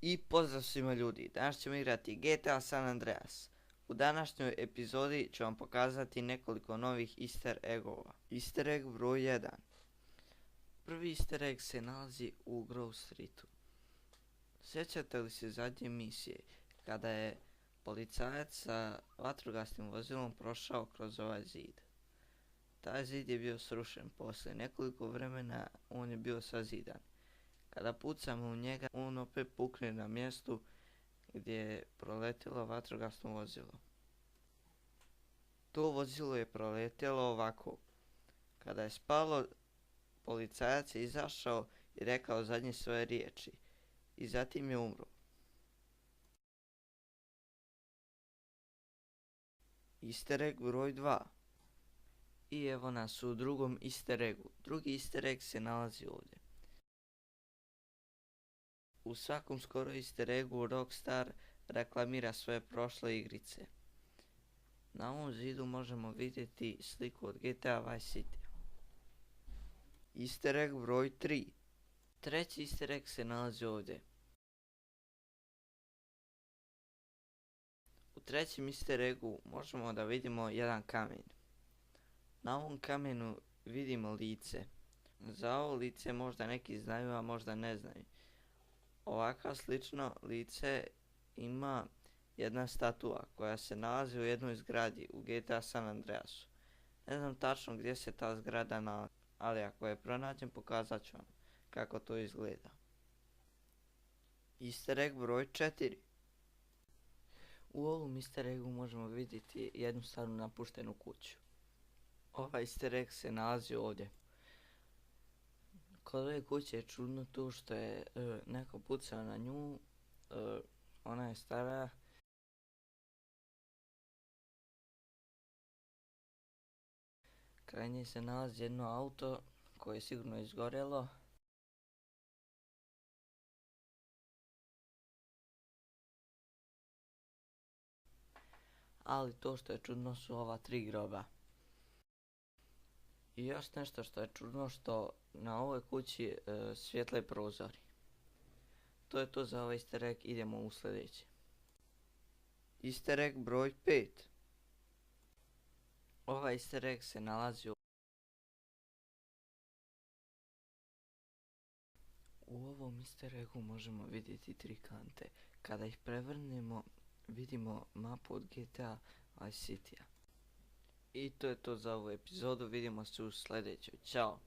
I pozdrav svima ljudi, danas ćemo igrati GTA San Andreas. U današnjoj epizodi ću vam pokazati nekoliko novih easter eggova. Easter egg broj 1. Prvi easter egg se nalazi u Grove Streetu. Sjećate li se zadnje misije kada je policajac sa vatrogasnim vozilom prošao kroz ovaj zid? Taj zid je bio srušen, poslije nekoliko vremena on je bio sazidan. Kada pucamo u njega, on opet pukne na mjestu gdje je proletjelo vatrogasno vozilo. To vozilo je proletjelo ovako. Kada je spalo, policajac je izašao i rekao zadnje svoje riječi i zatim je umro. Easter egg broj 2. I evo nas u drugom easter eggu. Drugi easter egg se nalazi ovdje. U svakom skoro easter eggu Rockstar reklamira svoje prošle igrice. Na ovom zidu možemo vidjeti sliku od GTA Vice City. Easter egg broj 3. Treći easter egg se nalazi ovdje. U trećem easter eggu možemo da vidimo jedan kamen. Na ovom kamenu vidimo lice. Za ovo lice možda neki znaju, a možda ne znaju. Ovako slično lice ima jedna statua koja se nalazi u jednoj zgradi u GTA San Andreasu. Ne znam tačno gdje se ta zgrada nalazi, ali ako je pronađem pokazat ću vam kako to izgleda. Easter egg broj 4. U ovom easter eggu možemo vidjeti jednu staru napuštenu kuću. Ovaj easter egg se nalazi ovdje. Kod ove kuće je čudno to što je neko pucao na nju, ona je stara. Kraj nje se nalazi jedno auto koje je sigurno izgorjelo. Ali to što je čudno su ova 3 groba. I još nešto što je čudno, što na ovoj kući svijetle prozori. To je to za ovaj easter egg, idemo u sljedeći. Easter egg broj 5. Ovaj easter egg se nalazi u ovom easter eggu možemo vidjeti 3 kante. Kada ih prevrnemo vidimo mapu od GTA Vice City-a. I to je to za ovu epizodu, vidimo se u sljedećoj. Ćao!